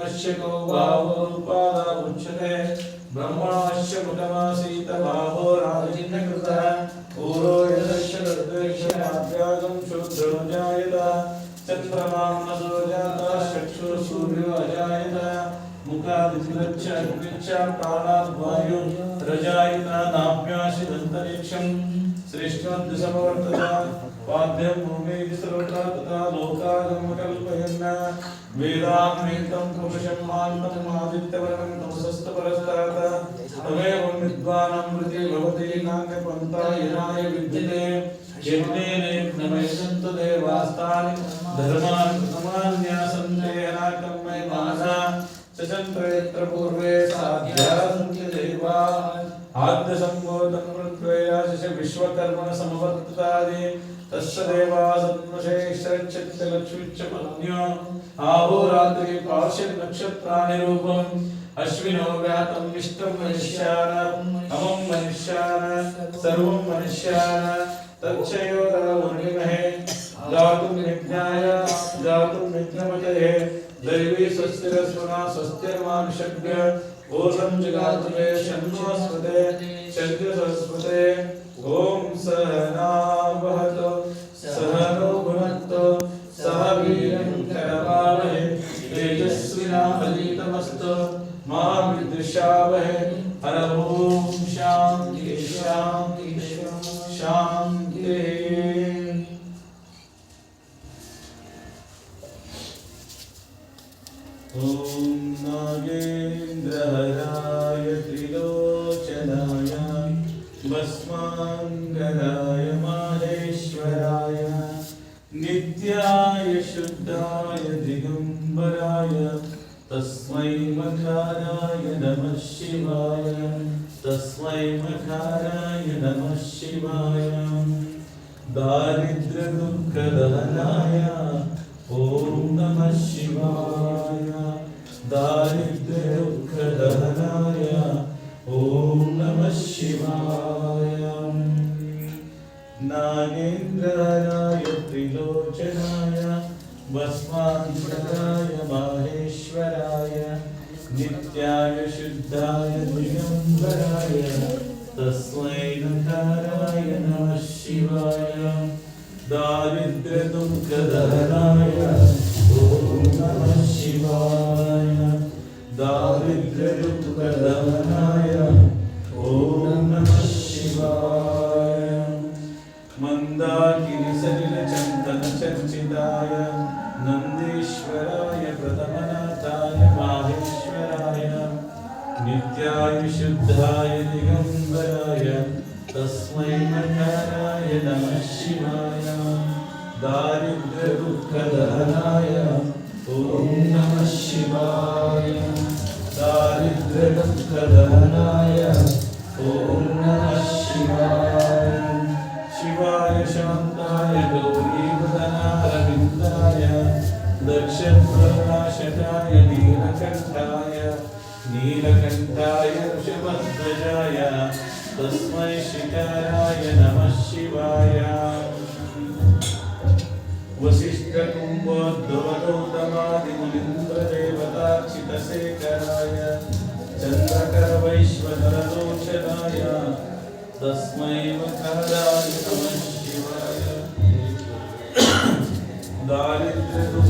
ब्रह्मणस्य को भावोपादा उच्यते ब्रह्मणस्य मुखमासीत भावो राजन्यकृतः पूरो यदस्य तद्वेक्षमाभ्यागं शूद्रो जायत चन्द्रमां नसो जाता चक्षुः सूर्यो अजायत मुखादिगच्छ अग्निच्छ प्राणाद् वायु रजायत नाभ्यासिदन्तरिक्षं श्रेष्ठोद्दिशमवर्तता पाद्यं भूमिः सर्वथा तथा लोकागम कल्पयन् वेदान्वेतं पुरुषं मान्तं आदित्यवर्णं तमसस्तपरस्तात् तमेवं विद्वानामृते भवति नान्यपन्था यनाय विद्यते यज्ञेन यज्ञमयसन्तु देवास्तानि धर्मान् कृतमान्यासन्ते अनाकर्मय माना चचन्त्रयत्र पूर्वे साध्यासन्ति देवा आद्यसम्भूतं मृत्वेयाशिष विश्वकर्मण समवर्ततादि तस्य देवासन्मुषेश्वरच्चित्त लक्ष्मीच्च पत्न्यो आहोरात्रि पार्श्व नक्षत्राणि रूपम् अश्विनो व्यातं विष्टं मनुष्याणाम् अमं मनुष्याणां सर्वं मनुष्याणां तच्छयोरावृणिमहे गातुं यज्ञाय गातुं यज्ञमतये दैवी स्वस्तिरस्वना स्वस्तिर्मानुषभ्य ऊर्ध्वं जगातुमे शन्नोऽस्मते शन्तिरस्मते ॐ सहना वहतु सहनो भुनक्तु सह वीर्यं करवावहै तेजस्विनावधीतमस्तु मा विद्विषावहै हर ओम शांति शांति शांति। ओम नागेन्द्रहराय त्रिलोचनाय भस्मांगराय माहेश्वराय नित्याय शुद्धाय दिगंबराय तस्मै मकाराय नमः शिवाय तस्मै मकाराय नमः शिवाय। दारिद्र्य दुःखदहनाय ओम नमः शिवाय दारिद्र्य दुःखदहनाय ओम नमः शिवाय। नागेन्द्राय त्रिलोचनाय भस्मांगराय माहेश्वराय नित्याय शुद्धाय दिगंबराय तस्मै नकाराय नमः शिवाय। दारिद्र्य दुःखदहनाय ओम नमः शिवाय दारिद्र्य दुःखदहनाय ओम नमः शिवाय। मंदाकिनी सलिल चंदन चर्चिताय नंदीश्वराय प्रथमनाथाय माहेश्वराय नित्याय शुद्धाय दिगंबराय तस्मै नकाराय नमः शिवाय। दारिद्र्य दुःखदहनाय ओम नमः शिवाय दारिद्र्य दुःखदहनाय ओम नमः शिवाय। शिवाय शांताय गौरीवदनारविन्दाय दक्षप्रकाशकाय नीलकण्ठाय ऋषभध्वजाय तस्मै शिकाराय नमः शिवाय। वसिष्ठकुम्भोद्भवगौतमादिमुनीन्द्रदेवतार्चितशेखराय चन्द्रकरवैश्वरलोचनाय तस्मै मकाराय नमः शिवाय। दारिद्र्य